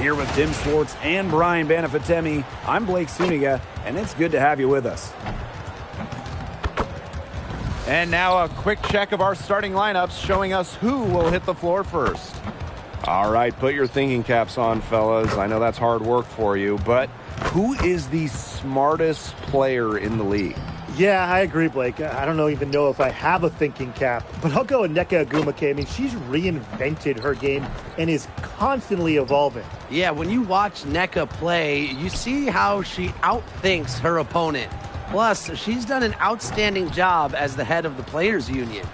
Here with Tim Schwartz and Brian Banafitemi, I'm Blake Suniga, and it's good to have you with us. And now a quick check of our starting lineups showing us who will hit the floor first. All right, put your thinking caps on, fellas. I know that's hard work for you, but who is the smartest player in the league? Yeah, I agree, Blake. I don't even know if I have a thinking cap, but I'll go with Nneka Ogwumike. I mean, she's reinvented her game and is constantly evolving. Yeah, when you watch Nneka play, you see how she outthinks her opponent. Plus, she's done an outstanding job as the head of the Players Union.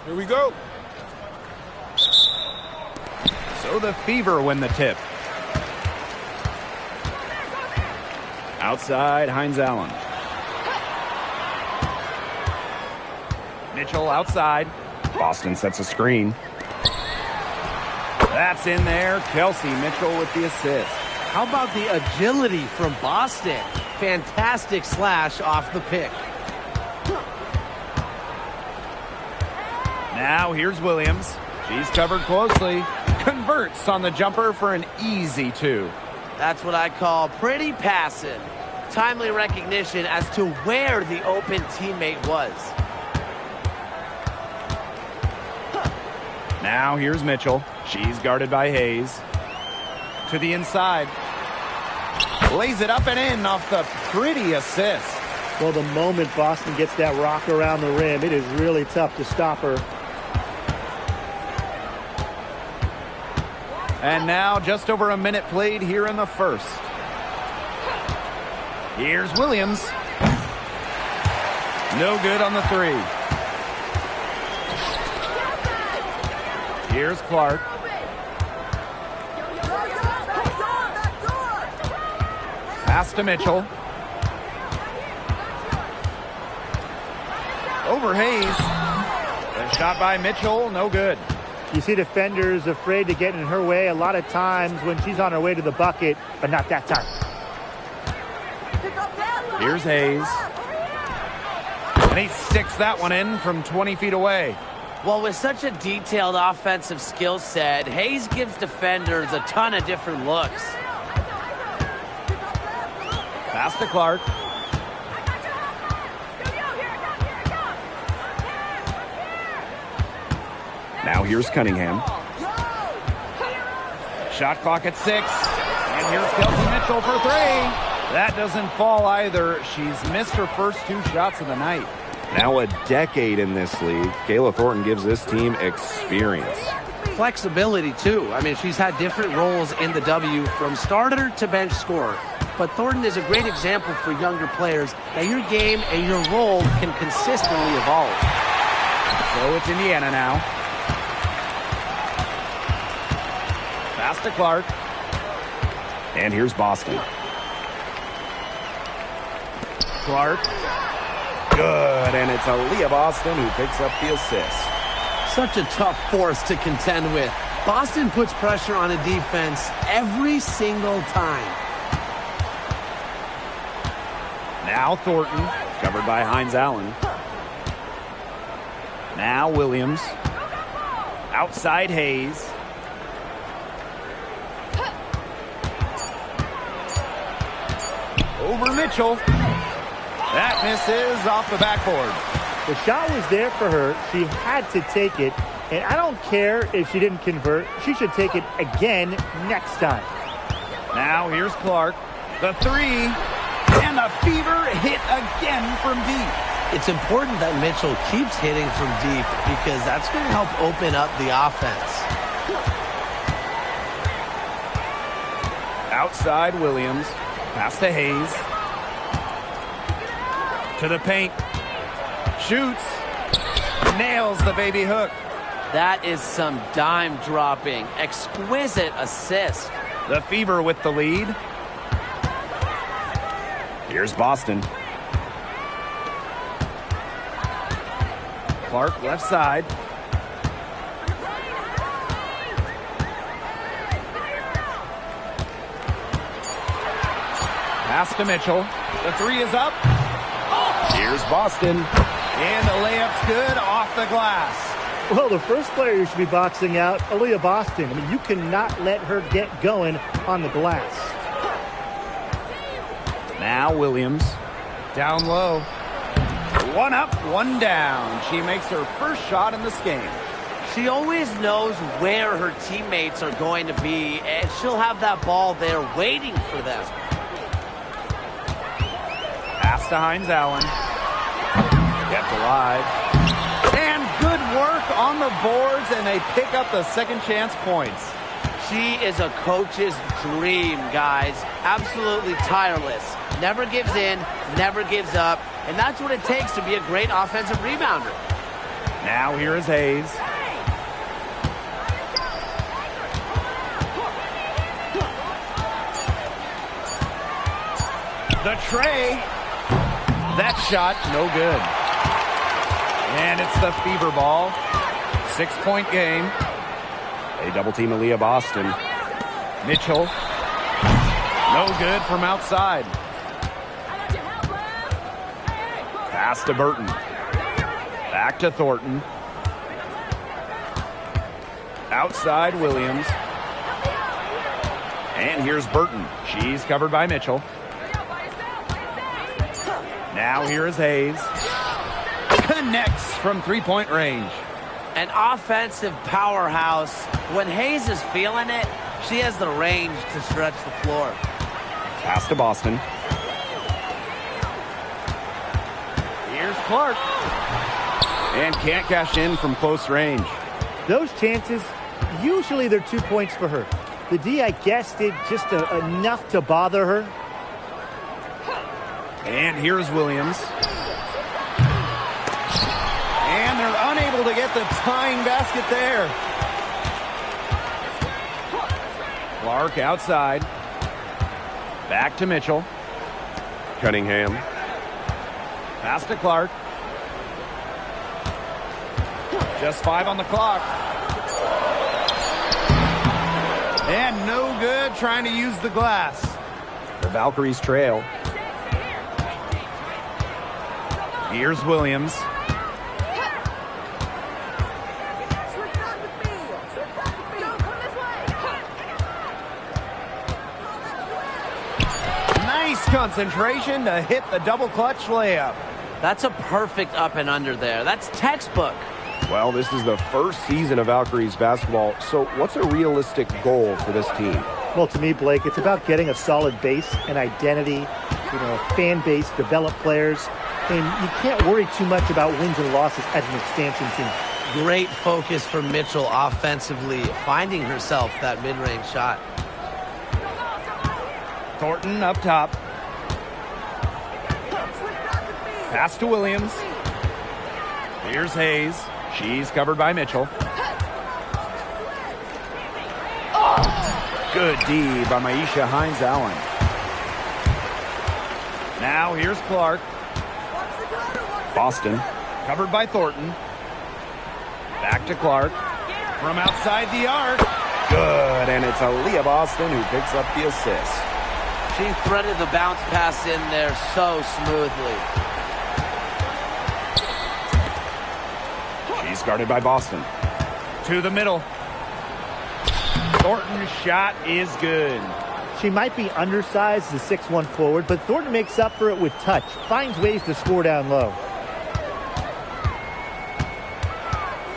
Here we go. So the Fever win the tip. Outside, Hines Allen. Mitchell outside. Boston sets a screen. That's in there. Kelsey Mitchell with the assist. How about the agility from Boston? Fantastic slash off the pick. Now here's Williams. She's covered closely. Converts on the jumper for an easy 2. That's what I call pretty passive. Timely recognition as to where the open teammate was. Now here's Mitchell. She's guarded by Hayes. To the inside. Lays it up and in off the pretty assist. Well, the moment Boston gets that rock around the rim, it is really tough to stop her. And now just over a minute played here in the first. Here's Williams. No good on the 3. Here's Clark. Pass to Mitchell. Over Hayes. The shot by Mitchell, no good. You see defenders afraid to get in her way a lot of times when she's on her way to the bucket, but not that time. Here's Hayes. And he sticks that one in from 20 feet away. Well, with such a detailed offensive skill set, Hayes gives defenders a ton of different looks. Pass to Clark. Now here's Cunningham. Shot clock at 6. And here's Kelsey Mitchell for 3. That doesn't fall either. She's missed her first 2 shots of the night. Now a decade in this league, Kayla Thornton gives this team experience. Flexibility, too. I mean, she's had different roles in the W from starter to bench scorer. But Thornton is a great example for younger players that your game and your role can consistently evolve. So it's Indiana now. Pass to Clark. And here's Boston. Clark. Good, and it's Aaliyah Boston who picks up the assist. Such a tough force to contend with. Boston puts pressure on a defense every single time. Now Thornton, covered by Hines Allen. Now Williams. Outside Hayes. Over Mitchell. That misses off the backboard. The shot was there for her. She had to take it. And I don't care if she didn't convert. She should take it again next time. Now here's Clark. The 3. And the Fever hit again from deep. It's important that Mitchell keeps hitting from deep because that's going to help open up the offense. Outside Williams. Pass to Hayes. To the paint. Shoots. Nails the baby hook. That is some dime dropping. Exquisite assist. The Fever with the lead. Here's Boston. Clark left side. Pass to Mitchell. The three is up. Here's Boston. And the layup's good off the glass. Well, the first player who should be boxing out, Aaliyah Boston. I mean, you cannot let her get going on the glass. Now Williams. Down low. One up, one down. She makes her first shot in this game. She always knows where her teammates are going to be, and she'll have that ball there waiting for them. Pass to Hines Allen. Kept alive. And good work on the boards, and they pick up the second chance points. She is a coach's dream, guys. Absolutely tireless. Never gives in, never gives up, and that's what it takes to be a great offensive rebounder. Now here is Hayes. The tray. That shot, no good. And it's the Fever ball. 6-point game. They double team Aaliyah Boston. Mitchell. No good from outside. Pass to Burton. Back to Thornton. Outside Williams. And here's Burton. She's covered by Mitchell. Now here is Hayes. Connects from three-point range. An offensive powerhouse. When Hayes is feeling it, she has the range to stretch the floor. Pass to Boston. Here's Clark. And can't cash in from close range. Those chances, usually they're 2 points for her. The D, I guess, did just enough to bother her. And here's Williams. And they're unable to get the tying basket there. Clark outside. Back to Mitchell. Cunningham. Pass to Clark. Just 5 on the clock. And no good trying to use the glass. The Valkyries trail. Here's Williams. Nice concentration to hit the double clutch layup. That's a perfect up and under there. That's textbook. Well, this is the first season of Valkyries basketball, so what's a realistic goal for this team? Well, to me, Blake, it's about getting a solid base, an identity, a fan base, develop players. And you can't worry too much about wins and losses as an expansion team. Great focus for Mitchell offensively, finding herself that mid-range shot. Thornton up top. Pass to Williams. Here's Hayes. She's covered by Mitchell. Good D by Maisha Hines Allen. Now here's Clark. Boston. Covered by Thornton. Back to Clark. From outside the arc. Good, and it's Aaliyah Boston who picks up the assist. She threaded the bounce pass in there so smoothly. She's guarded by Boston. To the middle. Thornton's shot is good. She might be undersized as a 6'1 forward, but Thornton makes up for it with touch, finds ways to score down low.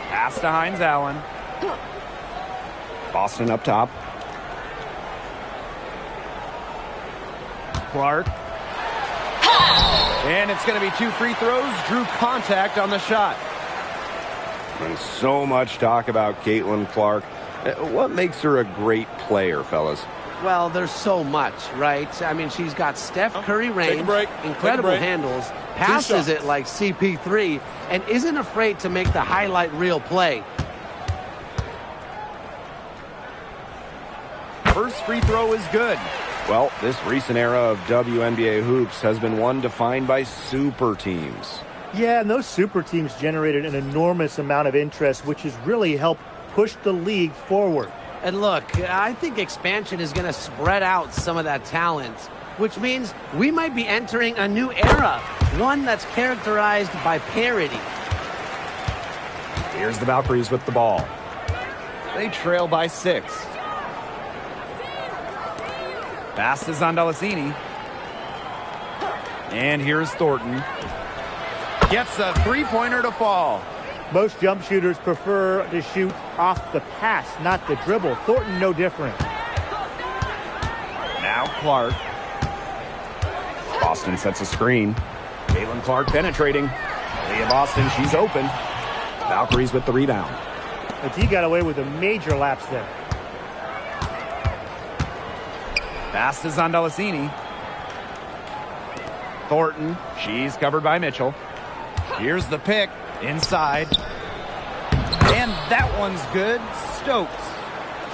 Pass to Hines Allen. Boston up top. Clark. And it's going to be 2 free throws. Drew contact on the shot. And so much talk about Caitlin Clark. What makes her a great player, fellas? Well, there's so much, right? I mean, she's got Steph Curry range, incredible handles, passes it like CP3, and isn't afraid to make the highlight reel play. First free throw is good. Well, this recent era of WNBA hoops has been one defined by super teams. Yeah, and those super teams generated an enormous amount of interest, which has really helped push the league forward. And look, I think expansion is going to spread out some of that talent. which means we might be entering a new era, one that's characterized by parity. Here's the Valkyries with the ball. They trail by 6. Pass to Zondalesini. And here's Thornton. Gets a three-pointer to fall. Most jump shooters prefer to shoot off the pass, not the dribble. Thornton, no different. Now Clark. Boston sets a screen. Caitlin Clark penetrating. Leah Boston, she's open. Valkyries with the rebound. But he got away with a major lapse there. Pass to Zondalesini. Thornton, she's covered by Mitchell. Here's the pick. Inside. And that one's good. Stokes.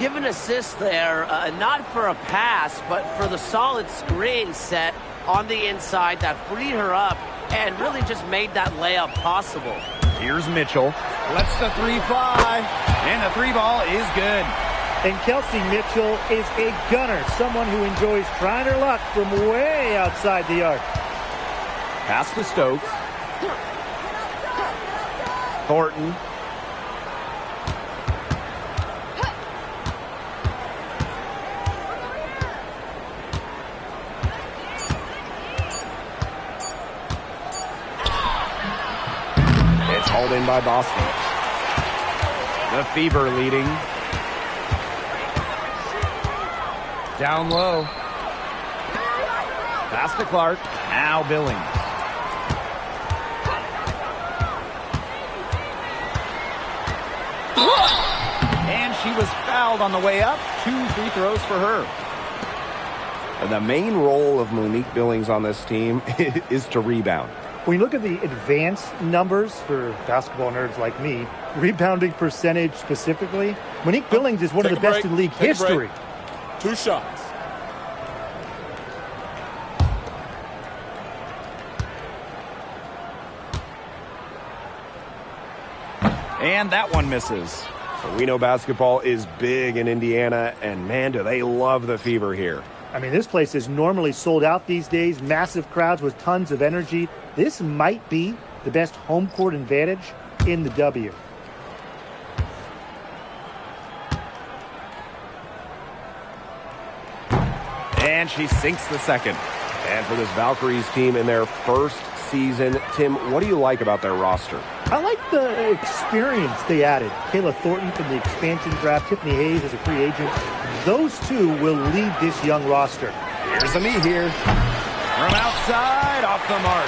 Give an assist there, not for a pass, but for the solid screen set on the inside that freed her up and really just made that layup possible. Here's Mitchell. Lets the three fly. And the three ball is good. And Kelsey Mitchell is a gunner, someone who enjoys trying her luck from way outside the arc. Pass to Stokes. Thornton. It's hauled in by Boston. The Fever leading. Down low. Pass to Clark. Now Billings. And she was fouled on the way up. 2 free throws for her. The main role of Monique Billings on this team is to rebound. When you look at the advanced numbers for basketball nerds like me, rebounding percentage specifically, Monique Billings is one of the best in league history. 2 shots. And that one misses. We know basketball is big in Indiana, and man, do they love the Fever here. I mean, this place is normally sold out these days, massive crowds with tons of energy. This might be the best home court advantage in the W. And she sinks the second. And for this Valkyries team in their first season, Tim, what do you like about their roster? I like the experience they added. Kayla Thornton from the expansion draft, Tiffany Hayes as a free agent. Those two will lead this young roster. Here's a knee here. From outside, off the mark.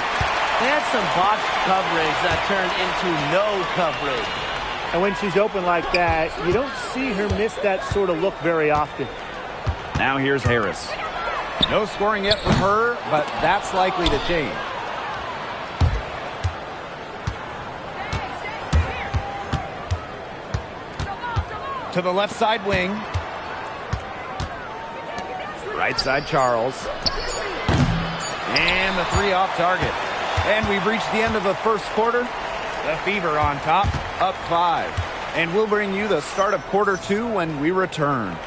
They had some botched coverage that turned into no coverage. And when she's open like that, you don't see her miss that sort of look very often. Now here's Harris. No scoring yet from her, but that's likely to change. To the left side wing. Right side Charles. And the three off target. And we've reached the end of the first quarter. The Fever on top, up 5. And we'll bring you the start of quarter 2 when we return.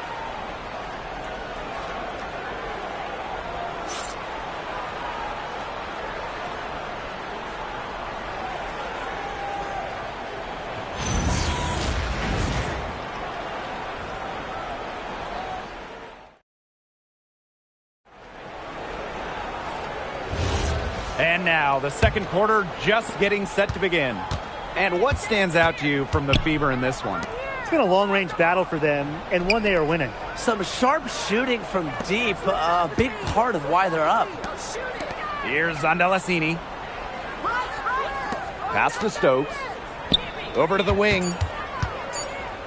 And now, the second quarter just getting set to begin. And what stands out to you from the Fever in this one? It's been a long-range battle for them, and one they are winning. Some sharp shooting from deep, a big part of why they're up. Here's Zondalesini. Pass to Stokes. Over to the wing.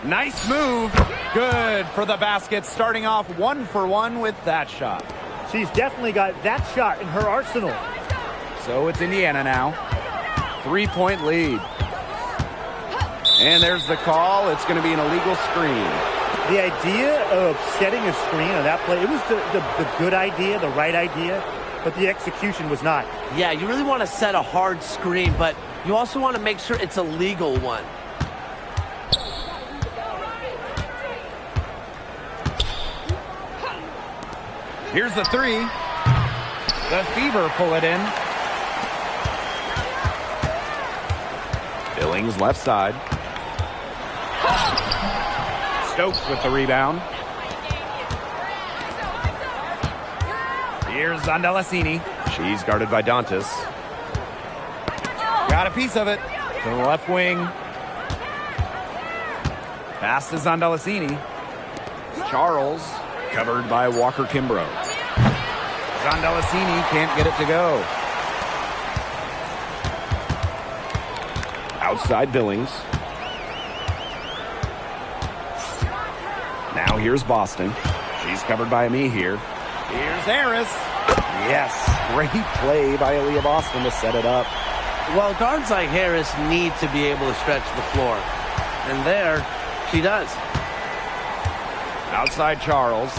Nice move. Good for the basket, starting off 1 for 1 with that shot. She's definitely got that shot in her arsenal. So it's Indiana now. 3-point lead. And there's the call. It's going to be an illegal screen. The idea of setting a screen on that play, it was the good idea, the right idea, but the execution was not. Yeah, you really want to set a hard screen, but you also want to make sure it's a legal one. Here's the three. The Fever pull it in. Billings left side. Stokes with the rebound. Here's Zandalasini. She's guarded by Dantas. Got a piece of it. To the left wing. Pass to Zandalasini. Charles. Covered by Walker Kimbrough. Zandalasini can't get it to go. Outside Billings. Now here's Boston. She's covered by Ami here. Here's Harris. Yes, great play by Aaliyah Boston to set it up. Well, guards like Harris need to be able to stretch the floor. And there, she does. Outside Charles.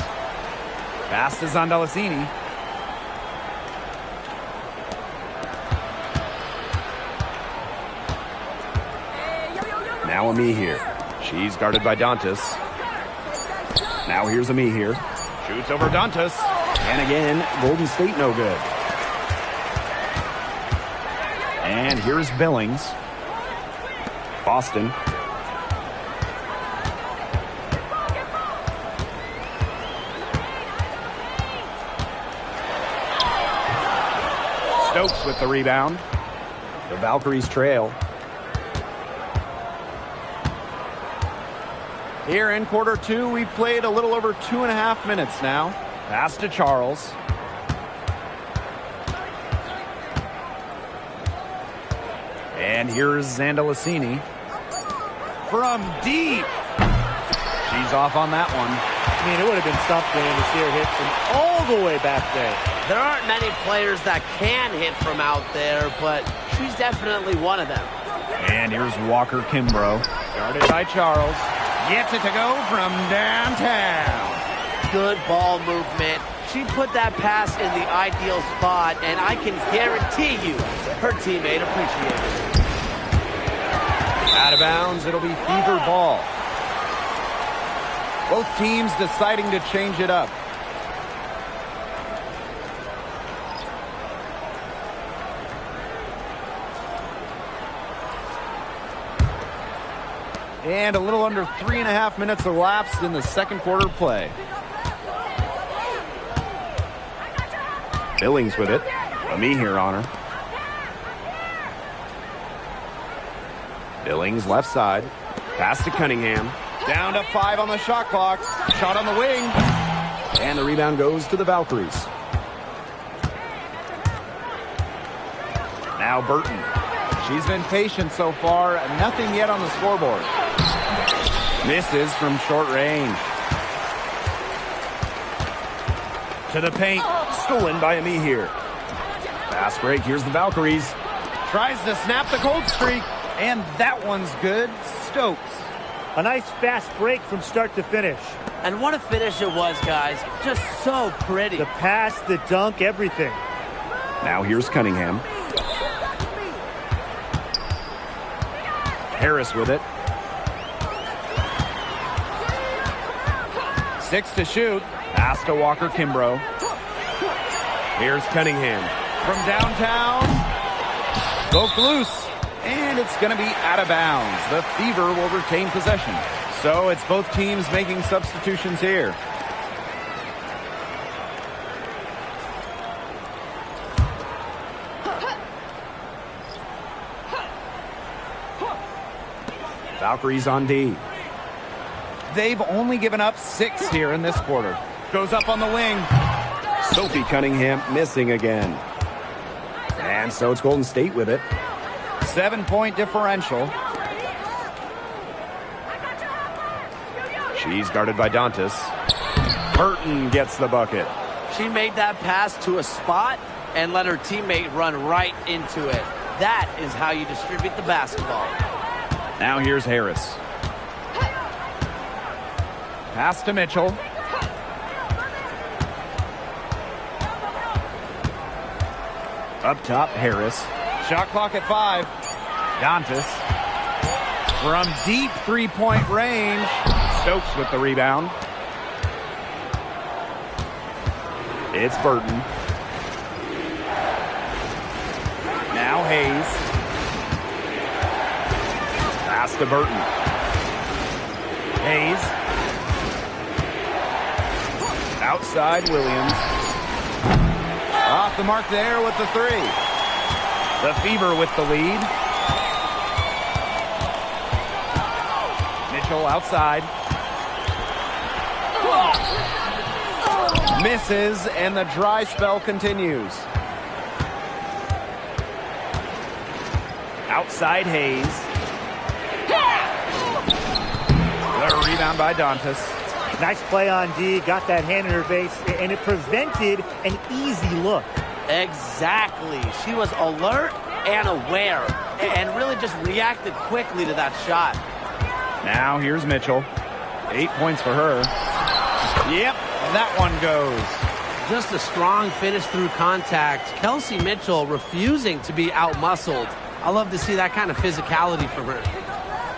Pass to Zandalasini. Now Ami here. She's guarded by Dantas. Now here's Ami here. Shoots over Dantas. And again, Golden State no good. And here's Billings. Boston. Stokes with the rebound. The Valkyries trail. Here in quarter two, we've played a little over 2.5 minutes now. Pass to Charles. And here's Zandalasini. From deep. She's off on that one. I mean, it would have been something to see her hit from all the way back there. There aren't many players that can hit from out there, but she's definitely one of them. And here's Walker Kimbrough. Guarded by Charles. Gets it to go from downtown. Good ball movement. She put that pass in the ideal spot, and I can guarantee you her teammate appreciated it. Out of bounds, it'll be Fever ball. Both teams deciding to change it up. And a little under 3.5 minutes elapsed in the second quarter play. Billings with it. Ami here on her. Billings left side. Pass to Cunningham. Down to 5 on the shot clock. Shot on the wing. And the rebound goes to the Valkyries. Now Burton. She's been patient so far. Nothing yet on the scoreboard. Misses from short range. To the paint. Stolen by Ami here. Fast break. Here's the Valkyries. Tries to snap the cold streak. And that one's good. Stokes. A nice fast break from start to finish. And what a finish it was, guys. Just so pretty. The pass, the dunk, everything. Now here's Cunningham. Harris with it. 6 to shoot. Pass to Walker Kimbrough. Here's Cunningham. From downtown. Broke loose. And it's going to be out of bounds. The Fever will retain possession. So it's both teams making substitutions here. Valkyries on D. They've only given up 6 here in this quarter. Goes up on the wing. Sophie Cunningham missing again. And so it's Golden State with it. 7-point differential. She's guarded by Dantas. Burton gets the bucket. She made that pass to a spot and let her teammate run right into it. That is how you distribute the basketball. Now here's Harris. Pass to Mitchell. Up top, Harris. Shot clock at 5. Dantas. From deep three-point range. Stokes with the rebound. It's Burton. Now Hayes. Pass to Burton. Hayes. Outside Williams. Off the mark there with the three. The Fever with the lead. Mitchell outside. Misses, and the dry spell continues. Outside Hayes. The rebound by Dantas. Nice play on D. Got that hand in her face, and it prevented an easy look. Exactly. She was alert and aware and really just reacted quickly to that shot. Now here's Mitchell. 8 points for her. Yep, that one goes. Just a strong finish through contact. Kelsey Mitchell refusing to be out-muscled. I love to see that kind of physicality from her.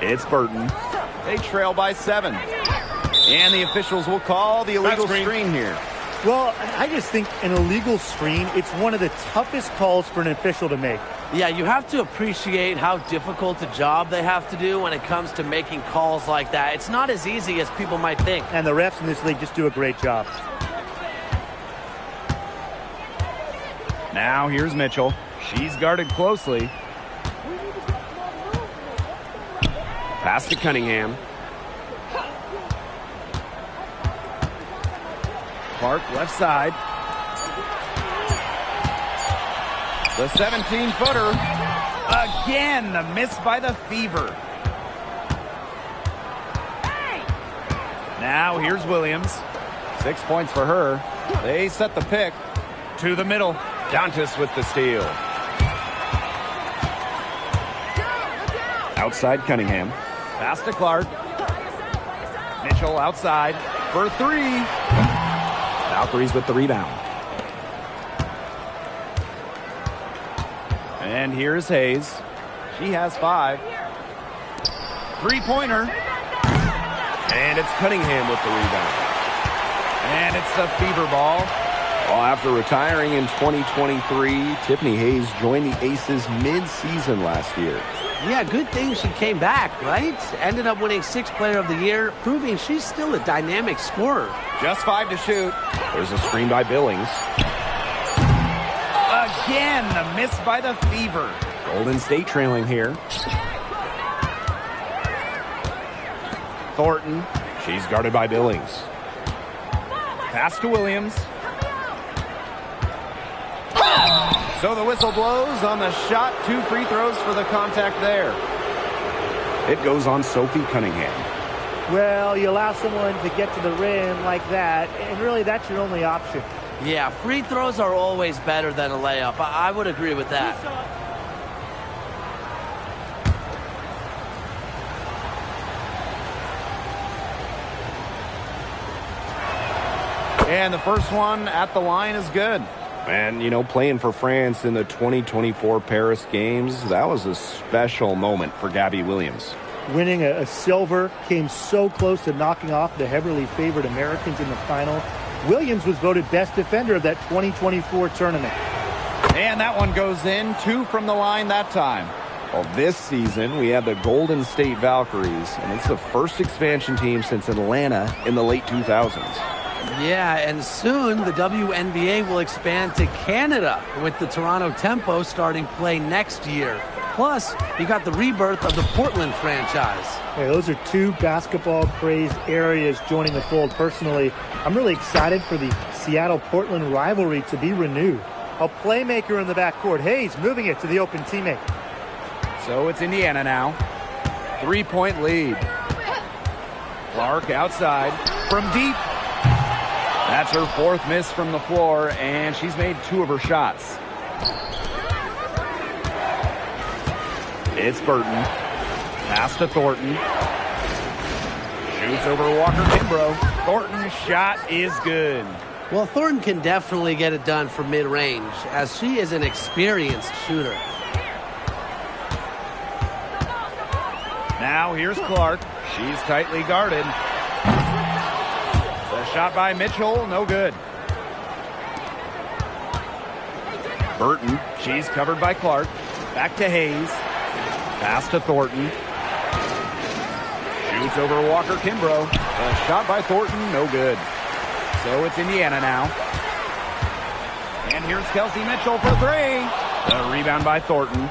It's Burton. They trail by 7. And the officials will call the illegal screen here. Well, I just think an illegal screen, it's one of the toughest calls for an official to make. Yeah, you have to appreciate how difficult a job they have to do when it comes to making calls like that. It's not as easy as people might think. And the refs in this league just do a great job. Now here's Mitchell. She's guarded closely. Pass to Cunningham. Clark left side. The 17-footer. Again, the miss by the Fever. Now here's Williams. 6 points for her. They set the pick to the middle. Dantas with the steal. Outside Cunningham. Pass to Clark. Mitchell outside for 3. Valkyries with the rebound. And here's Hayes. She has 5. 3-pointer. And it's Cunningham with the rebound. And it's the Fever ball. Well, after retiring in 2023, Tiffany Hayes joined the Aces mid-season last year. Yeah, good thing she came back, right? Ended up winning 6th Player of the Year, proving she's still a dynamic scorer. Just 5 to shoot. There's a screen by Billings. Again, the miss by the Fever. Golden State trailing here. Thornton. She's guarded by Billings. Pass to Williams. So the whistle blows on the shot. 2 free throws for the contact there. It goes on Sophie Cunningham. Well, you allow someone to get to the rim like that, and really that's your only option. Yeah, free throws are always better than a layup. I would agree with that. And the first one at the line is good. And, you know, playing for France in the 2024 Paris Games, that was a special moment for Gabby Williams. Winning a silver, came so close to knocking off the heavily favored Americans in the final. Williams was voted best defender of that 2024 tournament. And that one goes in. 2 from the line that time. Well, this season, we have the Golden State Valkyries, and it's the first expansion team since Atlanta in the late 2000s. Yeah, and soon the WNBA will expand to Canada with the Toronto Tempo starting play next year. Plus, you got the rebirth of the Portland franchise. Hey, those are 2 basketball-crazed areas joining the fold. Personally, I'm really excited for the Seattle-Portland rivalry to be renewed. A playmaker in the backcourt. Hayes moving it to the open teammate. So it's Indiana now. 3-point lead. Clark outside from deep. That's her 4th miss from the floor, and she's made 2 of her shots. It's Burton. Pass to Thornton. Shoots over Walker Kimbrough. Thornton's shot is good. Well, Thornton can definitely get it done from mid-range, as she is an experienced shooter. Now here's Clark. She's tightly guarded. The shot by Mitchell, no good. Burton, she's covered by Clark. Back to Hayes. Pass to Thornton. Shoots over Walker Kimbrough. A shot by Thornton, no good. So it's Indiana now. And here's Kelsey Mitchell for three. The rebound by Thornton.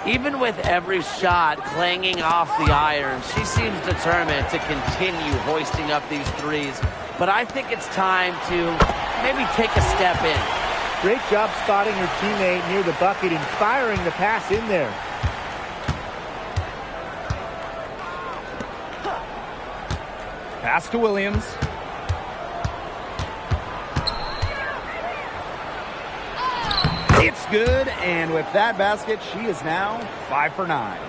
Even with every shot clanging off the iron, she seems determined to continue hoisting up these threes. But I think it's time to maybe take a step in. Great job spotting her teammate near the bucket and firing the pass in there. Pass to Williams. It's good, and with that basket, she is now 5 for 9.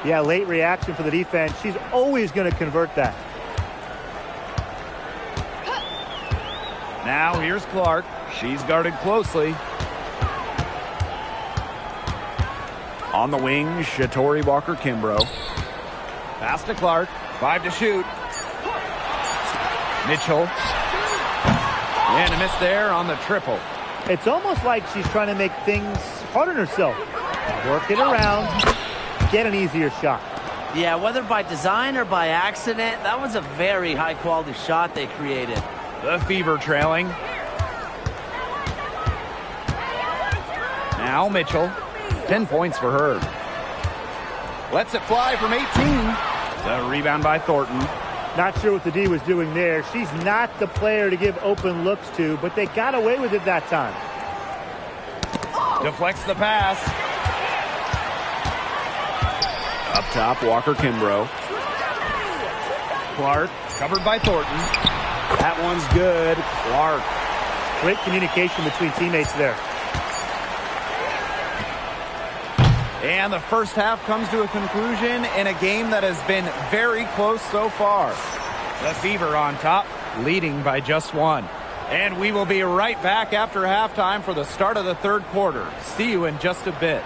Yeah, late reaction for the defense. She's always going to convert that. Now here's Clark. She's guarded closely. On the wing, Shatori Walker Kimbrough. Pass to Clark. 5 to shoot. Mitchell. And a miss there on the triple. It's almost like she's trying to make things hard on herself. Work it around, get an easier shot. Yeah, whether by design or by accident, that was a very high-quality shot they created. The Fever trailing. Now Mitchell. 10 points for her. Lets it fly from 18. The rebound by Thornton. Not sure what the D was doing there. She's not the player to give open looks to, but they got away with it that time. Deflects the pass. Up top, Walker Kimbrough. Clark, covered by Thornton. That one's good. Clark. Great communication between teammates there. And the first half comes to a conclusion in a game that has been very close so far. The Fever on top, leading by just 1. And we will be right back after halftime for the start of the third quarter. See you in just a bit.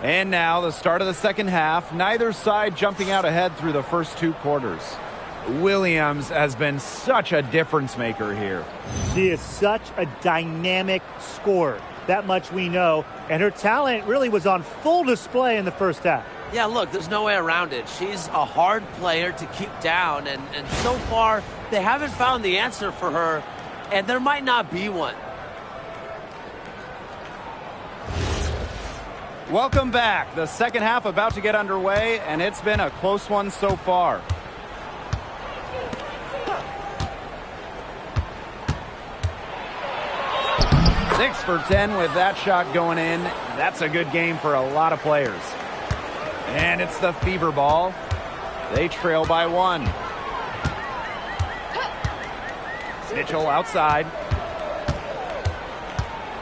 And now the start of the second half. Neither side jumping out ahead through the first 2 quarters. Williams has been such a difference maker here. She is such a dynamic scorer. That much we know. And her talent really was on full display in the first half. Yeah, look, there's no way around it. She's a hard player to keep down, and so far, they haven't found the answer for her, and there might not be one. Welcome back. The second half about to get underway, and it's been a close one so far. Six for 10 with that shot going in. That's a good game for a lot of players. And it's the Fever ball. They trail by 1. Mitchell outside.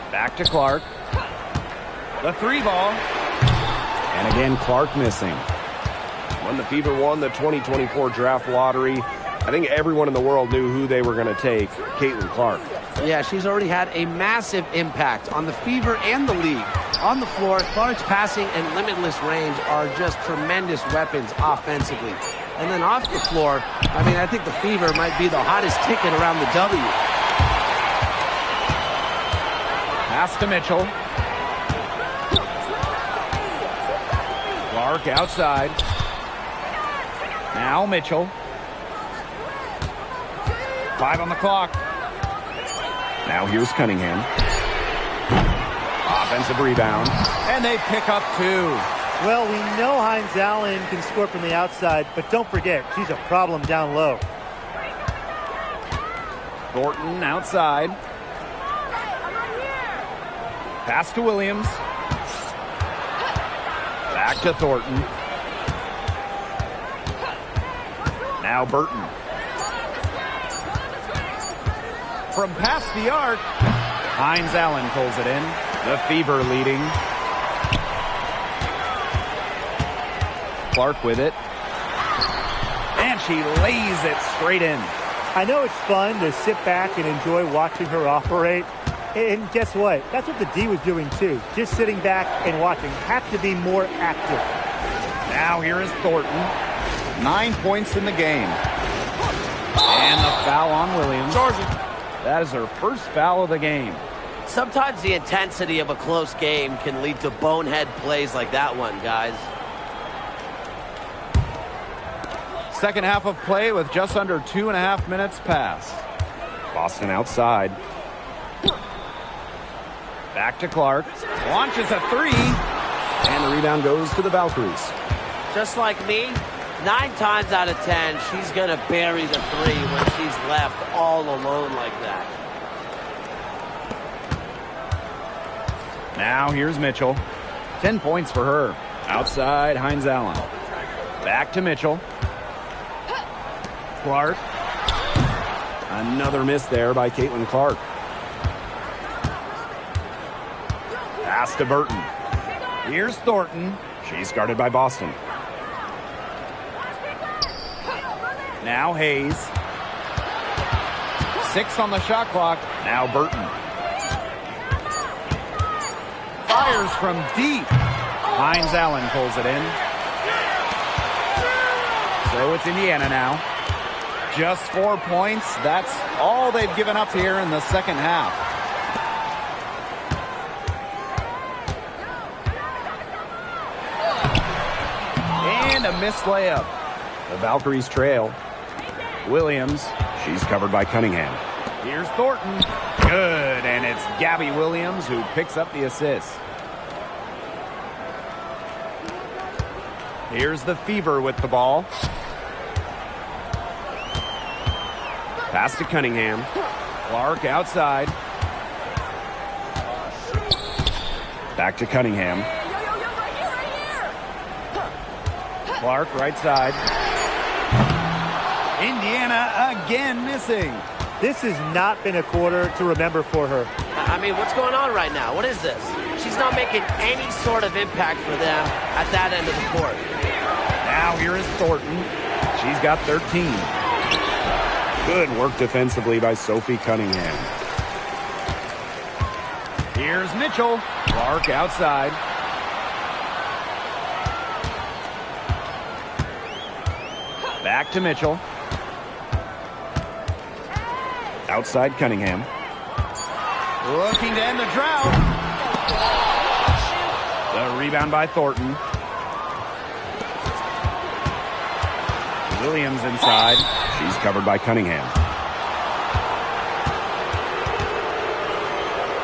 Back to Clark. The 3 ball. And again, Clark missing. When the Fever won the 2024 draft lottery, I think everyone in the world knew who they were going to take, Caitlin Clark. Yeah, she's already had a massive impact on the Fever and the league. On the floor, Clark's passing and limitless range are just tremendous weapons offensively. And then off the floor, I mean, I think the Fever might be the hottest ticket around the W. Pass to Mitchell. Clark Clark outside. Now Mitchell. 5 on the clock. Now here's Cunningham. Offensive rebound. And they pick up 2. Well, we know Hines Allen can score from the outside, but don't forget, she's a problem down low. Thornton outside. Pass to Williams. Back to Thornton. Now Burton. From past the arc, Hines Allen pulls it in. The Fever leading. Clark with it. And she lays it straight in. I know it's fun to sit back and enjoy watching her operate. And guess what? That's what the D was doing too. Just sitting back and watching. Have to be more active. Now here is Thornton. 9 points in the game. And the foul on Williams. That is her first foul of the game. Sometimes the intensity of a close game can lead to bonehead plays like that one, guys. Second half of play with just under 2.5 minutes passed. Boston outside. Back to Clark. Launches a 3. And the rebound goes to the Valkyries. Just like me, 9 times out of 10, she's going to bury the 3 when she's left all alone like that. Now here's Mitchell. 10 points for her. Outside, Hines Allen. Back to Mitchell. Clark. Another miss there by Caitlin Clark. Pass to Burton. Here's Thornton. She's guarded by Boston. Now Hayes. 6 on the shot clock. Now Burton. Fires from deep. Hines Allen pulls it in. So it's Indiana now. Just 4 points. That's all they've given up here in the second half. And a missed layup. The Valkyries trail. Williams. She's covered by Cunningham. Here's Thornton. Good. And it's Gabby Williams who picks up the assist. Here's the Fever with the ball. Pass to Cunningham. Clark outside. Back to Cunningham. Clark right side. Indiana again missing. This has not been a quarter to remember for her. I mean, what's going on right now? What is this? She's not making any sort of impact for them at that end of the court. Now here is Thornton. She's got 13. Good work defensively by Sophie Cunningham. Here's Mitchell. Clark outside. Back to Mitchell. Outside Cunningham. Looking to end the drought. The rebound by Thornton. Williams inside. She's covered by Cunningham.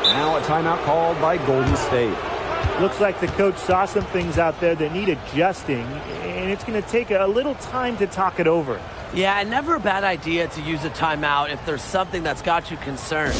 Now a timeout called by Golden State. Looks like the coach saw some things out there that need adjusting, and it's going to take a little time to talk it over. Yeah, never a bad idea to use a timeout if there's something that's got you concerned.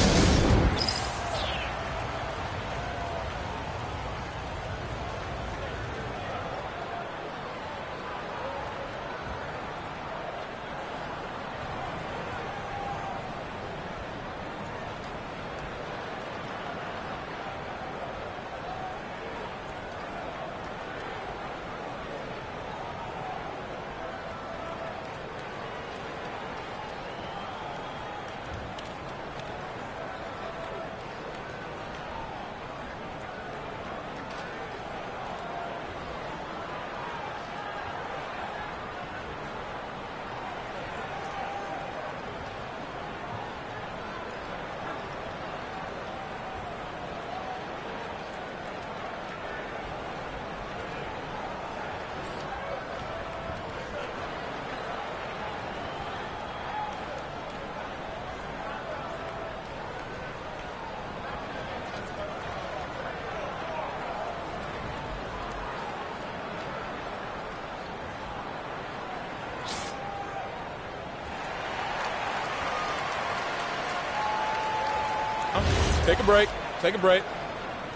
down. Take a break. Take a break.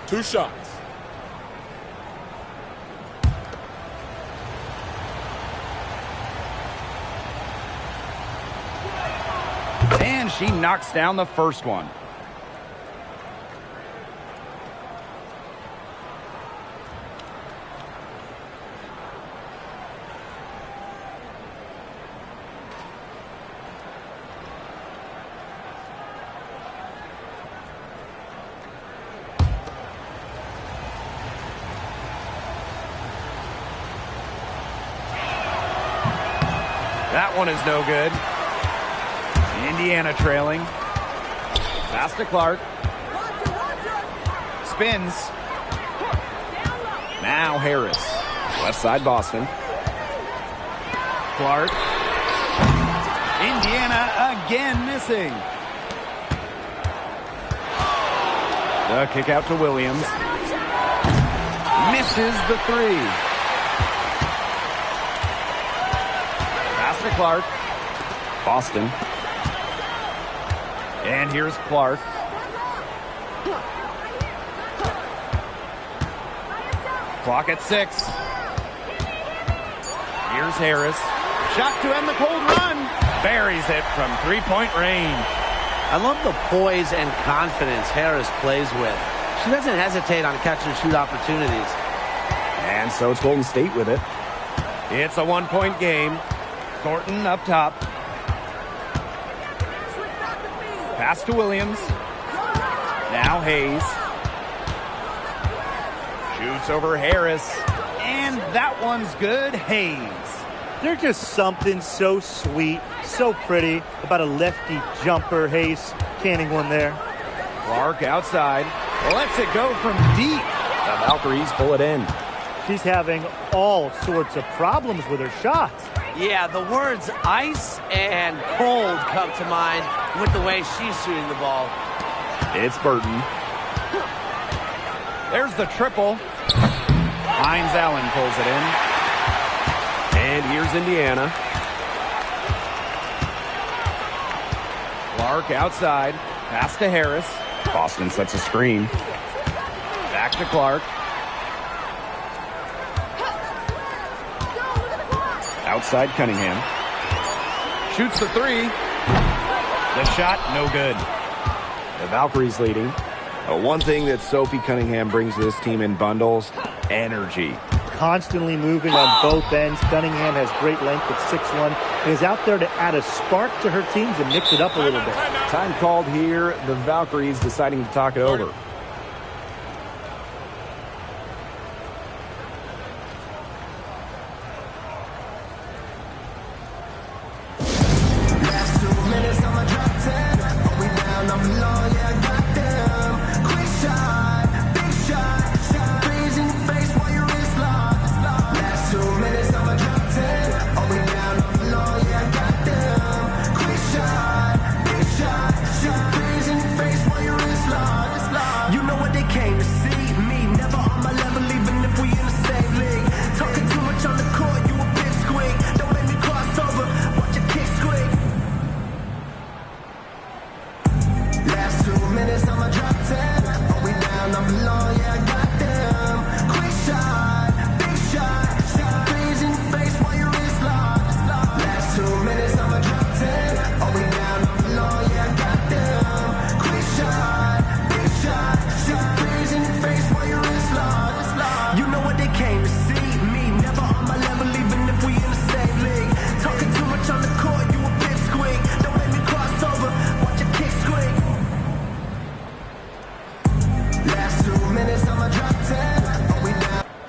2 shots. And she knocks down the first one. That one is no good. Indiana trailing. Pass to Clark. Spins. Now Harris. Left side Boston. Clark. Indiana again missing. The kick out to Williams. Misses the 3. Pass to Clark. Boston. And here's Clark. Clock at 6. Here's Harris. Shot to end the cold run. Buries it from 3-point range. I love the poise and confidence Harris plays with. She doesn't hesitate on catch and shoot opportunities. And so it's Golden State with it. It's a 1-point game. Thornton up top. Pass to Williams. Now Hayes. Shoots over Harris. And that one's good. Hayes. There's just something so sweet, so pretty about a lefty jumper. Hayes canning one there. Clark outside. Lets it go from deep. The Valkyries pull it in. She's having all sorts of problems with her shots. Yeah, the words ice and cold come to mind with the way she's shooting the ball. It's Burton. There's the triple. Hines Allen pulls it in. And here's Indiana. Clark outside. Pass to Harris. Boston sets a screen. Back to Clark. Outside Cunningham. Shoots the 3. The shot, no good. The Valkyries leading. One thing that Sophie Cunningham brings to this team in bundles, energy. Constantly moving on both ends. Cunningham has great length at 6'1", and is out there to add a spark to her teams and mix it up a little bit. Time called here. The Valkyries deciding to talk it over.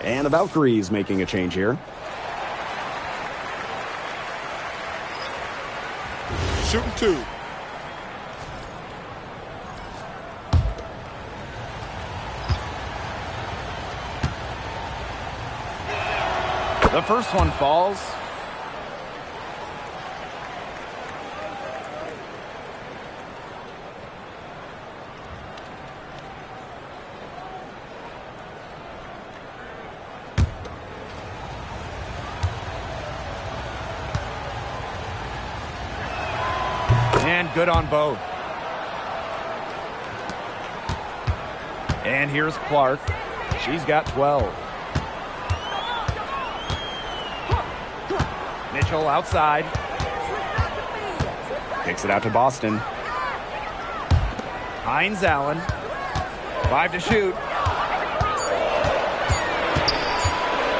And the Valkyries making a change here. Shooting 2. The first one falls. And good on both. And here's Clark. She's got 12. Mitchell outside. Kicks it out to Boston. Hines Allen. 5 to shoot.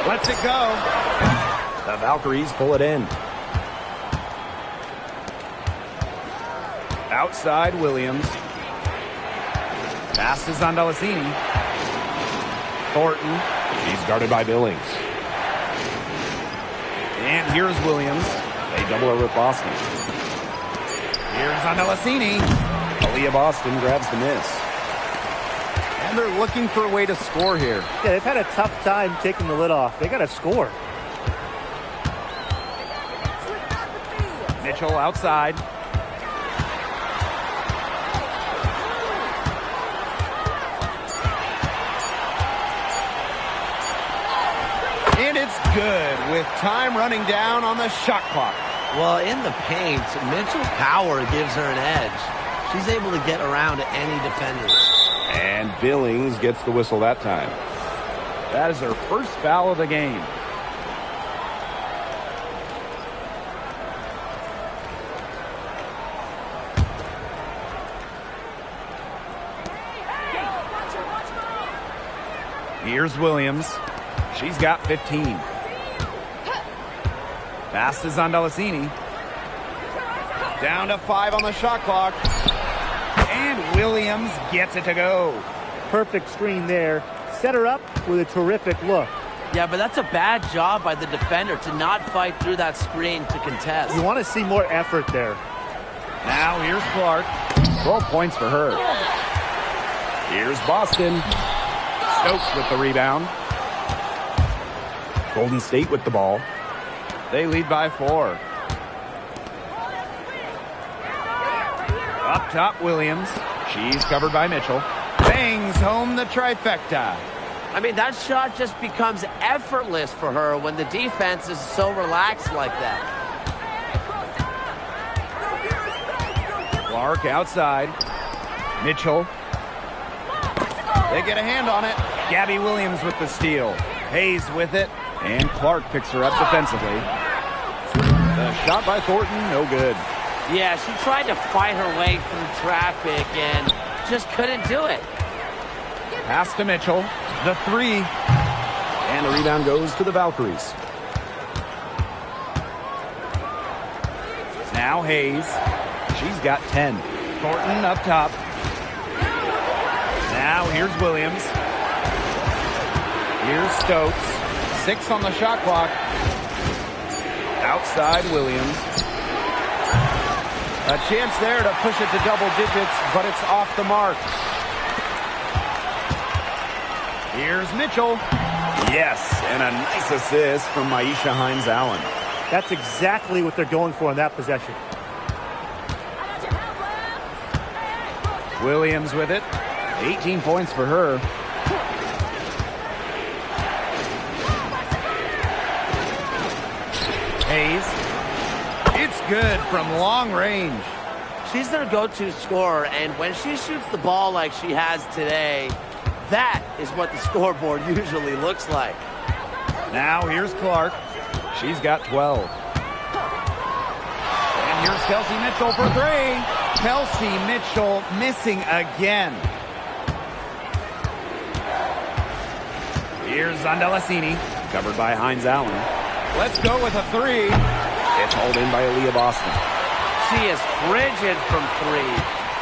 Lets it go. The Valkyries pull it in. Outside Williams. Passes on Delasini. Thornton. She's guarded by Billings. And here's Williams. They double her with Boston. Here's on Delasini. Aaliyah Boston grabs the miss. And they're looking for a way to score here. Yeah, they've had a tough time taking the lid off. They got to score. Mitchell outside. And it's good with time running down on the shot clock. Well, in the paint, Mitchell's power gives her an edge. She's able to get around any defenders. And Billings gets the whistle that time. That is her first foul of the game. Here's Williams. She's got 15. Passes on Delasini. Down to 5 on the shot clock. And Williams gets it to go. Perfect screen there. Set her up with a terrific look. Yeah, but that's a bad job by the defender to not fight through that screen to contest. You want to see more effort there. Now here's Clark. 12 points for her. Here's Boston. Stokes with the rebound. Golden State with the ball. They lead by 4. Up top, Williams. She's covered by Mitchell. Bangs home the trifecta. I mean, that shot just becomes effortless for her when the defense is so relaxed like that. Clark outside. Mitchell. They get a hand on it. Gabby Williams with the steal. Hayes with it. And Clark picks her up defensively. The shot by Thornton, no good. Yeah, she tried to fight her way through traffic and just couldn't do it. Pass to Mitchell. The 3. And the rebound goes to the Valkyries. Now Hayes. She's got 10. Thornton up top. Now here's Williams. Here's Stokes. 6 on the shot clock. Outside Williams. A chance there to push it to double digits, but it's off the mark. Here's Mitchell. Yes, and a nice assist from Maisha Hines Allen. That's exactly what they're going for in that possession. Williams with it. 18 points for her. Hayes. It's good from long range. She's their go-to scorer, and when she shoots the ball like she has today, that is what the scoreboard usually looks like. Now here's Clark. She's got 12. And here's Kelsey Mitchell for 3. Kelsey Mitchell missing again. Here's Delasini, Covered by Hines Allen. let's go with a 3. It's hauled in by Aaliyah Boston. She is frigid from 3.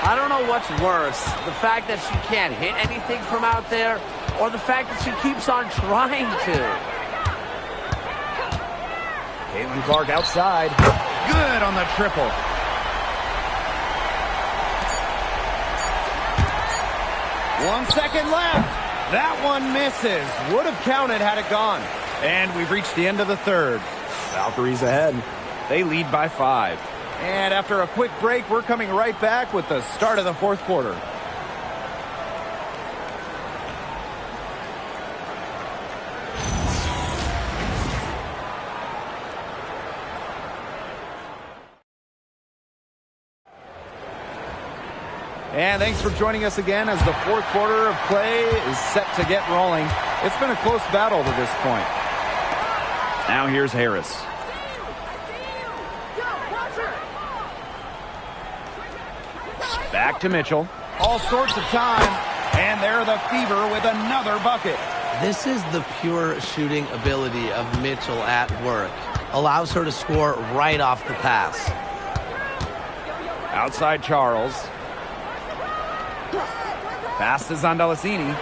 I don't know what's worse, the fact that she can't hit anything from out there, or the fact that she keeps on trying to. Caitlin Clark outside. Good on the triple. One second left. That one misses. Would have counted had it gone. And we've reached the end of the third. Valkyries ahead. They lead by 5. And after a quick break, we're coming right back with the start of the fourth quarter. And thanks for joining us again as the fourth quarter of play is set to get rolling. It's been a close battle to this point. Now here's Harris. Back to Mitchell. All sorts of time. And there the Fever with another bucket. This is the pure shooting ability of Mitchell at work. Allows her to score right off the pass. Outside Charles. Pass to Zandalasini.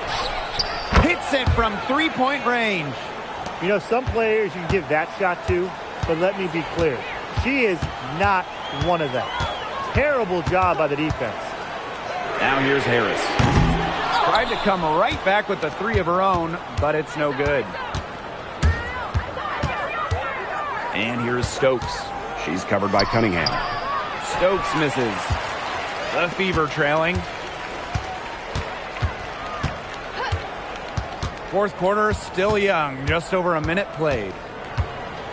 Hits it from three-point range. You know, some players you can give that shot to, but let me be clear. She is not one of them. Terrible job by the defense. Now here's Harris. Tried to come right back with the three of her own, but it's no good. And here's Stokes. She's covered by Cunningham. Stokes misses. The Fever trailing. Fourth quarter still young, just over a minute played.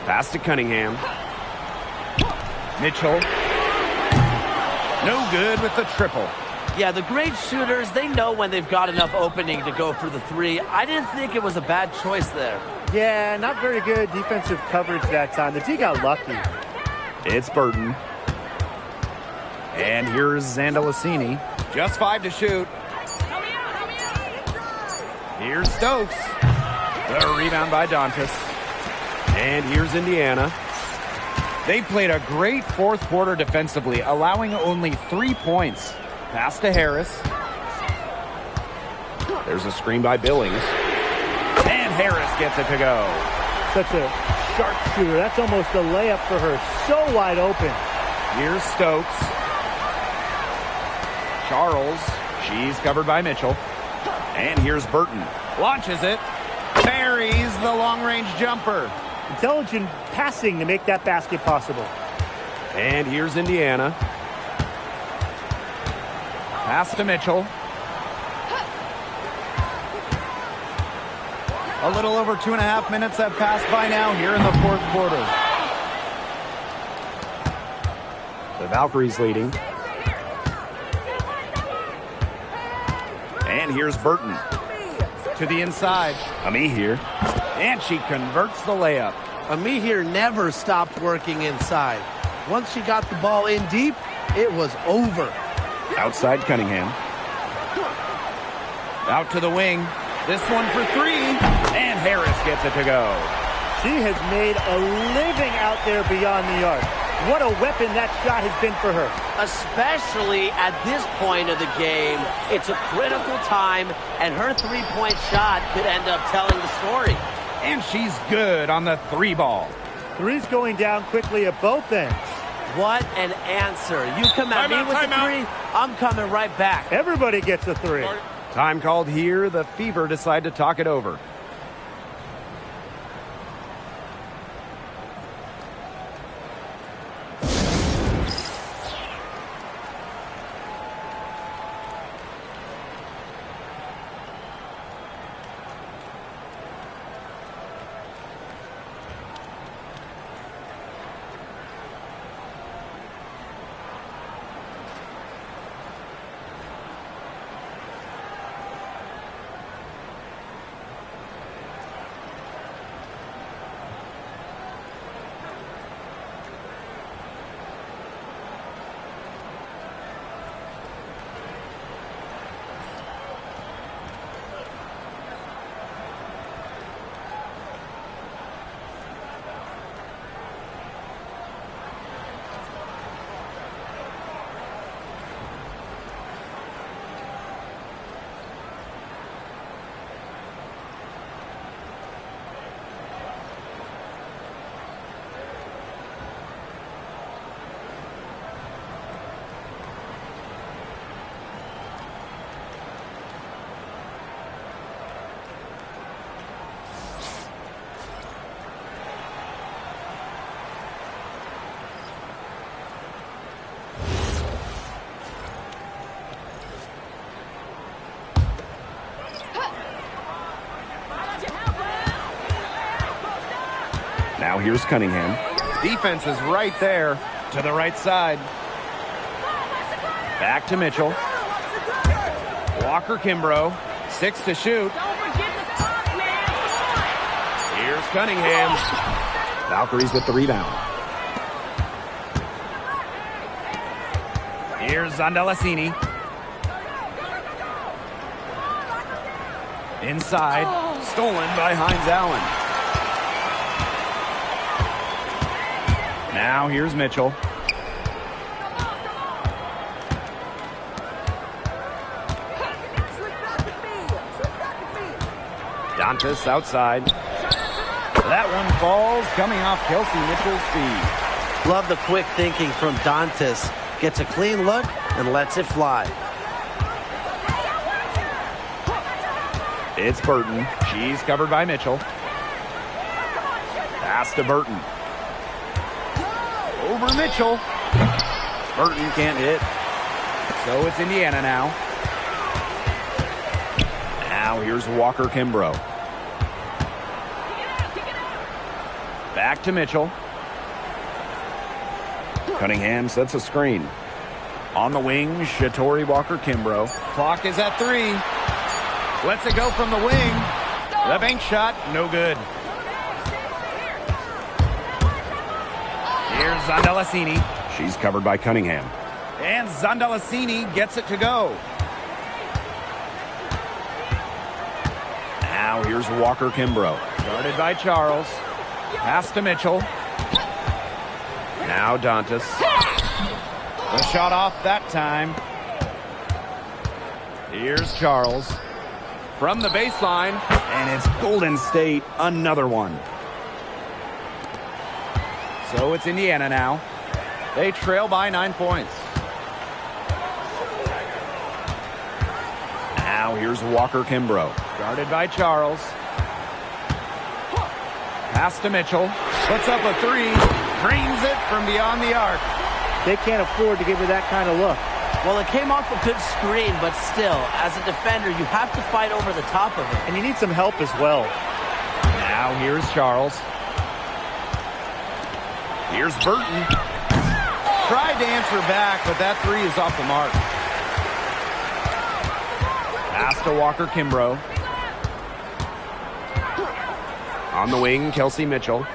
Pass to Cunningham. Mitchell. No good with the triple. Yeah, the great shooters, they know when they've got enough opening to go for the three. I didn't think it was a bad choice there. Yeah, not very good defensive coverage that time. The D got lucky. It's Burton. And here's Zandalasini. Just 5 to shoot. Here's Stokes. The rebound by Dantas. And here's Indiana. They played a great fourth quarter defensively, allowing only 3 points. Pass to Harris. There's a screen by Billings. And Harris gets it to go. Such a sharp shooter. That's almost a layup for her. So wide open. Here's Stokes. Charles. She's covered by Mitchell. And here's Burton. Launches it. Buries the long-range jumper. Intelligent passing to make that basket possible. And here's Indiana. Pass to Mitchell. A little over 2.5 minutes have passed by now here in the fourth quarter. The Valkyries leading. And here's Burton. To the inside. Amihir. And she converts the layup. Amihir never stopped working inside. Once she got the ball in deep, it was over. Outside Cunningham. Out to the wing. This one for three. And Harris gets it to go. She has made a living out there beyond the arc. What a weapon that shot has been for her. Especially at this point of the game. It's a critical time, and her three-point shot could end up telling the story. And she's good on the three ball. Three's going down quickly at both ends. What an answer. You come at me with the three, I'm coming right back. Everybody gets a three. Time called here. The Fever decide to talk it over. Now here's Cunningham. Defense is right there to the right side. Back to Mitchell. Walker Kimbrough, 6 to shoot. Here's Cunningham. Valkyries with the rebound. Here's Zondalasini. Inside, stolen by Hines Allen. Now here's Mitchell. Dantas outside. That one falls, coming off Kelsey Mitchell's feet. Love the quick thinking from Dantas. Gets a clean look and lets it fly. It's Burton. She's covered by Mitchell. Pass to Burton. Over Mitchell. Burton can't hit. So it's Indiana now. Now here's Walker Kimbrough. Back to Mitchell. Cunningham sets a screen. On the wing, Shatori Walker Kimbrough. Clock is at 3. Lets it go from the wing. The bank shot, no good. Here's Zondalasini. She's covered by Cunningham. And Zondalasini gets it to go. Now here's Walker Kimbrough. Guarded by Charles. Pass to Mitchell. Now Dantas. The shot off that time. Here's Charles. From the baseline. And it's Golden State, another one. So it's Indiana now. They trail by 9 points. Now here's Walker Kimbrough. Guarded by Charles. Pass to Mitchell. Puts up a 3. Drains it from beyond the arc. They can't afford to give her that kind of look. Well, it came off a good screen, but still, as a defender, you have to fight over the top of it. And you need some help as well. Now here's Charles. Here's Burton. Tried to answer back, but that 3 is off the mark. Pass to Walker Kimbrough. On the wing, Kelsey Mitchell.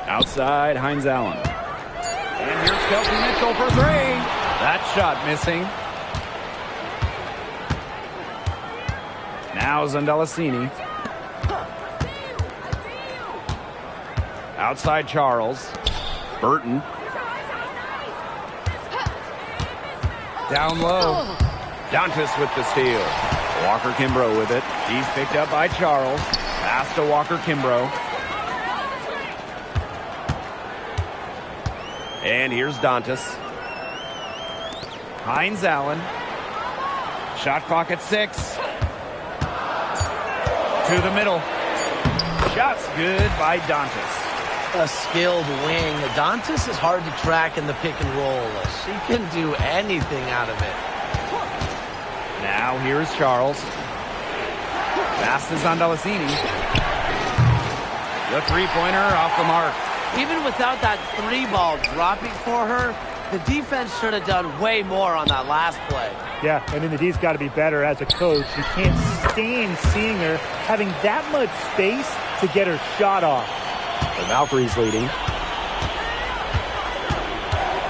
Outside, Hines Allen. And here's Kelsey Mitchell for 3. That shot missing. Now Zondalasini. Outside Charles. Burton. Down low. Dantas with the steal. Walker Kimbrough with it. He's picked up by Charles. Pass to Walker Kimbrough. And here's Dantas. Hines Allen. Shot clock at 6. To the middle. Shot's good by Dantas. A skilled wing. Dantas is hard to track in the pick and roll. She can do anything out of it. Now here's Charles. Pass to Zondalasini. The three-pointer off the mark. Even without that 3-ball dropping for her, the defense should have done way more on that last play. Yeah, and then the D's got to be better as a coach. You can't stand seeing her having that much space to get her shot off. The Valkyries leading.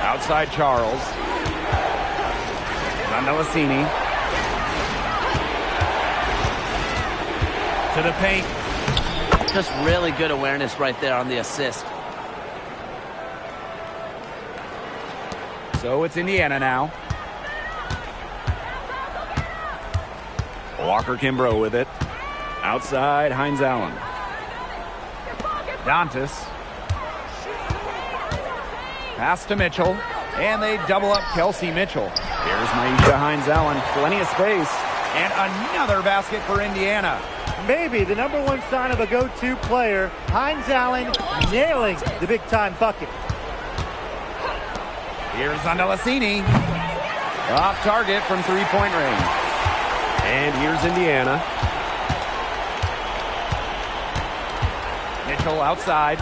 Outside Charles. Zondalasini. To the paint. Just really good awareness right there on the assist. So it's Indiana now. Walker Kimbrough with it. Outside, Hines Allen. Dantas. Pass to Mitchell. And they double up Kelsey Mitchell. Here's Maisha Hines Allen. Plenty of space. And another basket for Indiana. Maybe the #1 sign of a go-to player, Hines Allen nailing the big-time bucket. Here's Zondalasini. Off target from three-point range. And here's Indiana. Mitchell outside.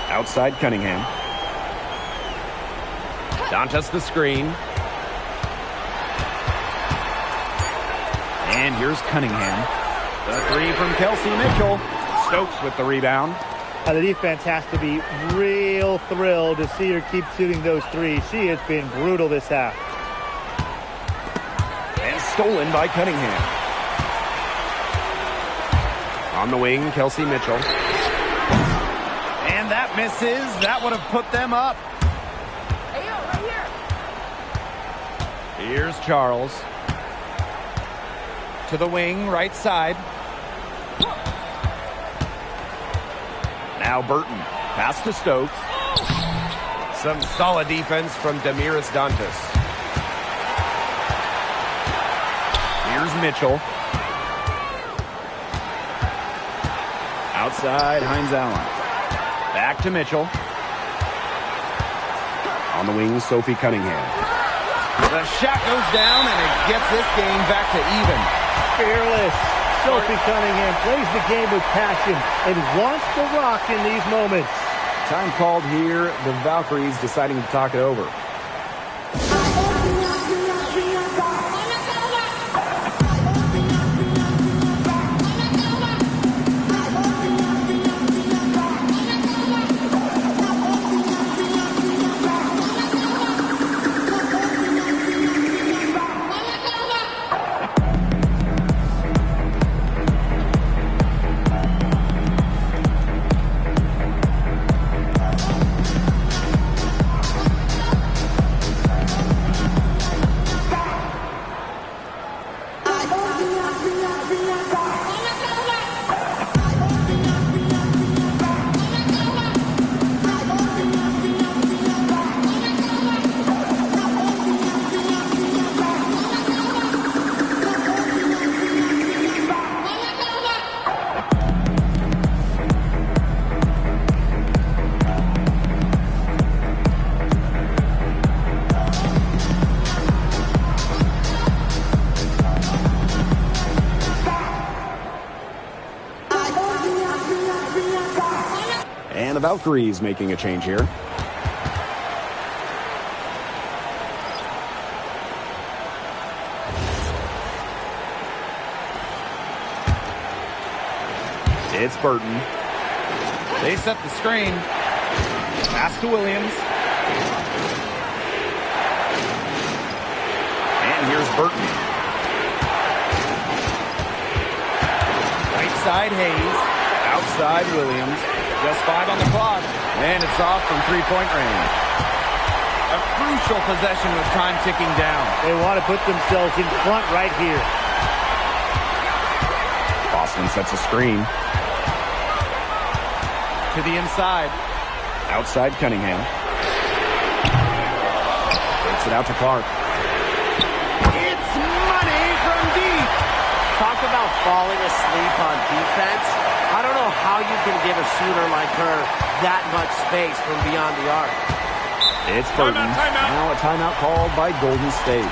Outside Cunningham. Dantas the screen. And here's Cunningham. The three from Kelsey Mitchell. Stokes with the rebound. The defense has to be real thrilled to see her keep shooting those threes. She has been brutal this half. And stolen by Cunningham. On the wing, Kelsey Mitchell. And that misses. That would have put them up. Hey, yo, right here. Here's Charles. To the wing, right side. Now Burton. Pass to Stokes. Some solid defense from Damiris Dantas. Here's Mitchell. Outside, Hines Allen. Back to Mitchell. On the wing, Sophie Cunningham. The shot goes down, and it gets this game back to even. Fearless. Sophie Cunningham plays the game with passion and wants to rock in these moments. Time called here. The Valkyries deciding to talk it over. And the Valkyries making a change here. It's Burton. They set the screen. Pass to Williams. And here's Burton. Right side Hayes. Outside Williams. Just 5 on the clock. And it's off from three-point range. A crucial possession with time ticking down. They want to put themselves in front right here. Boston sets a screen. To the inside. Outside Cunningham. Takes it out to Clark. It's money from deep. Talk about falling asleep on defense. I don't know how you can give a shooter like her that much space from beyond the arc. It's Burton. Timeout. Now a timeout called by Golden State.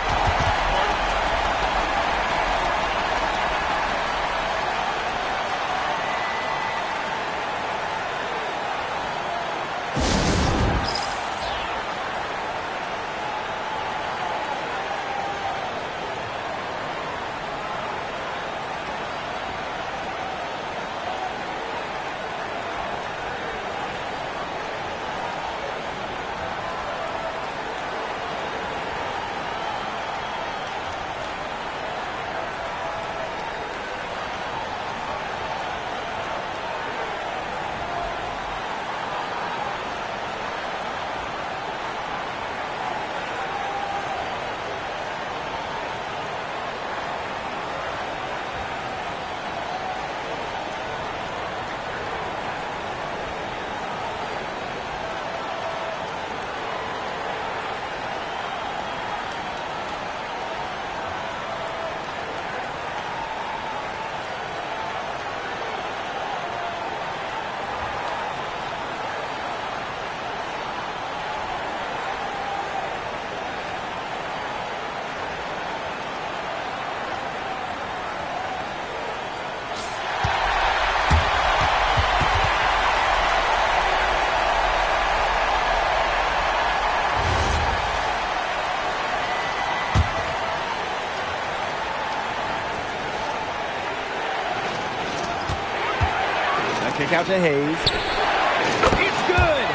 Kick out to Hayes. It's good.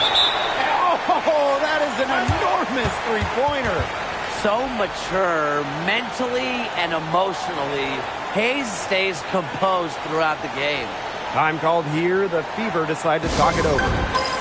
Oh, that is an enormous three-pointer. So mature mentally and emotionally. Hayes stays composed throughout the game. Time called here. The Fever decide to talk it over.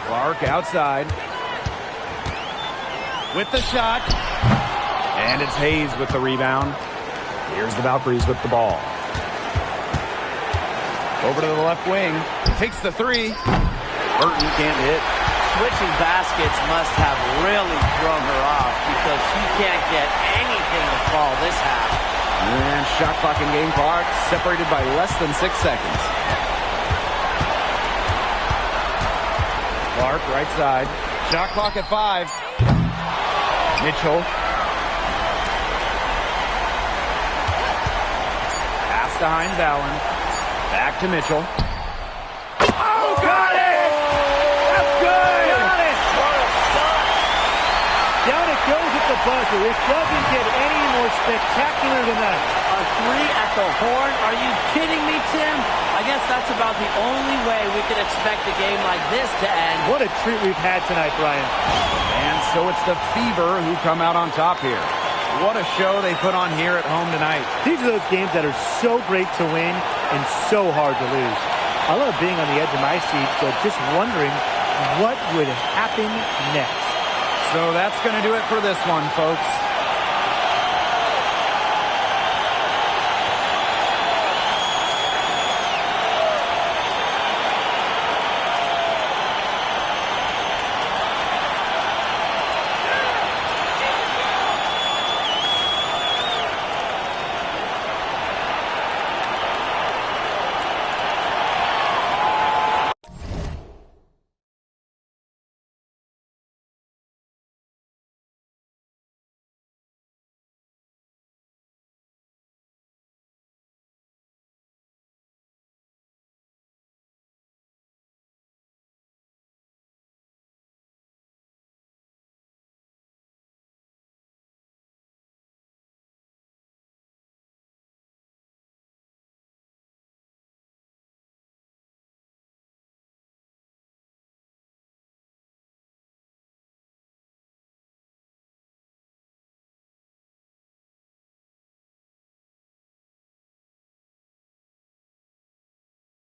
Clark outside. With the shot. And it's Hayes with the rebound. Here's the Valkyries with the ball. Over to the left wing. Takes the three. Burton can't hit. Switching baskets must have really thrown her off because she can't get anything to fall this half. And shot clock and game clock separated by less than 6 seconds. Clark, right side. Shot clock at 5. Mitchell. Pass to Hines Allen. Back to Mitchell. Oh, got it! That's good! Got it! Down it goes at the buzzer. It doesn't get any more spectacular than that. A three at the horn? Are you kidding me, Tim? I guess that's about the only way we could expect a game like this to end. What a treat we've had tonight, Brian. And so it's the Fever who come out on top here. What a show they put on here at home tonight. These are those games that are so great to win and so hard to lose. I love being on the edge of my seat, just wondering what would happen next. So that's going to do it for this one, folks.